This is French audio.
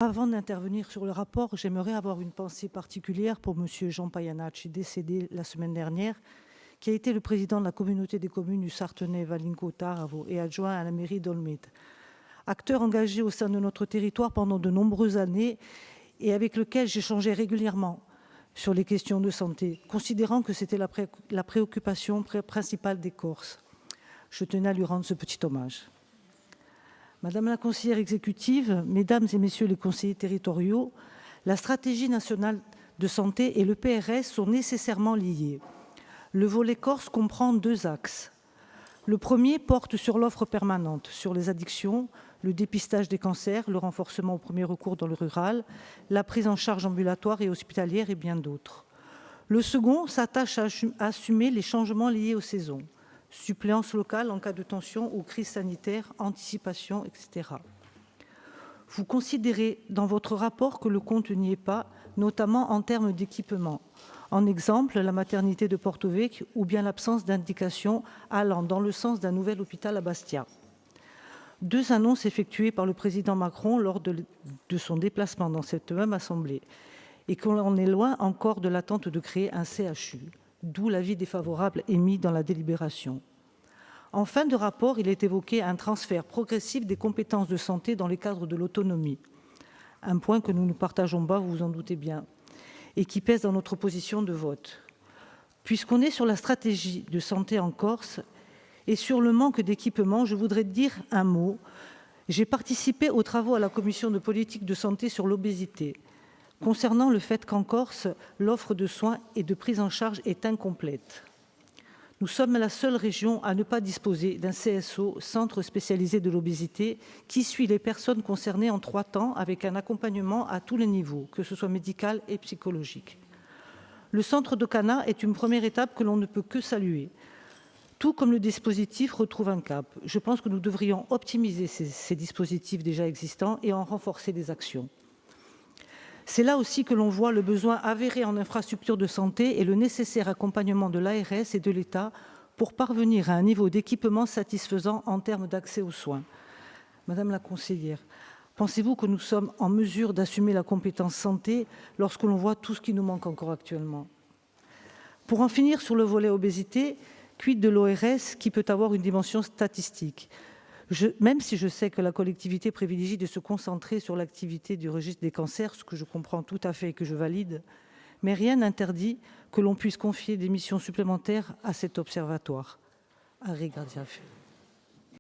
Avant d'intervenir sur le rapport, j'aimerais avoir une pensée particulière pour M. Jean Payanacci, décédé la semaine dernière, qui a été le président de la communauté des communes du Sartenay-Valinco-Taravo et adjoint à la mairie d'Olmide. Acteur engagé au sein de notre territoire pendant de nombreuses années et avec lequel j'échangeais régulièrement sur les questions de santé, considérant que c'était la préoccupation principale des Corses. Je tenais à lui rendre ce petit hommage. Madame la conseillère exécutive, mesdames et messieurs les conseillers territoriaux, la stratégie nationale de santé et le PRS sont nécessairement liés. Le volet Corse comprend 2 axes. Le premier porte sur l'offre permanente, sur les addictions, le dépistage des cancers, le renforcement au premier recours dans le rural, la prise en charge ambulatoire et hospitalière et bien d'autres. Le second s'attache à assumer les changements liés aux saisons. Suppléance locale en cas de tension ou crise sanitaire, anticipation, etc. Vous considérez dans votre rapport que le compte n'y est pas, notamment en termes d'équipement. En exemple, la maternité de Porto Vecchio ou bien l'absence d'indication allant dans le sens d'un nouvel hôpital à Bastia. 2 annonces effectuées par le président Macron lors de son déplacement dans cette même assemblée et qu'on est loin encore de l'attente de créer un CHU. D'où l'avis défavorable émis dans la délibération. En fin de rapport, il est évoqué un transfert progressif des compétences de santé dans le cadre de l'autonomie. Un point que nous ne partageons pas, vous vous en doutez bien, et qui pèse dans notre position de vote. Puisqu'on est sur la stratégie de santé en Corse et sur le manque d'équipement, je voudrais dire un mot. J'ai participé aux travaux à la commission de politique de santé sur l'obésité, concernant le fait qu'en Corse, l'offre de soins et de prise en charge est incomplète. Nous sommes la seule région à ne pas disposer d'un CSO, Centre spécialisé de l'obésité, qui suit les personnes concernées en 3 temps avec un accompagnement à tous les niveaux, que ce soit médical et psychologique. Le centre de Cana est une première étape que l'on ne peut que saluer. Tout comme le dispositif retrouve un cap. Je pense que nous devrions optimiser ces dispositifs déjà existants et en renforcer les actions. C'est là aussi que l'on voit le besoin avéré en infrastructures de santé et le nécessaire accompagnement de l'ARS et de l'État pour parvenir à un niveau d'équipement satisfaisant en termes d'accès aux soins. Madame la conseillère, pensez-vous que nous sommes en mesure d'assumer la compétence santé lorsque l'on voit tout ce qui nous manque encore actuellement? Pour en finir sur le volet obésité, quid de l'ORS qui peut avoir une dimension statistique? Même si je sais que la collectivité privilégie de se concentrer sur l'activité du registre des cancers, ce que je comprends tout à fait et que je valide, mais rien n'interdit que l'on puisse confier des missions supplémentaires à cet observatoire. Arrêt Gardiaf.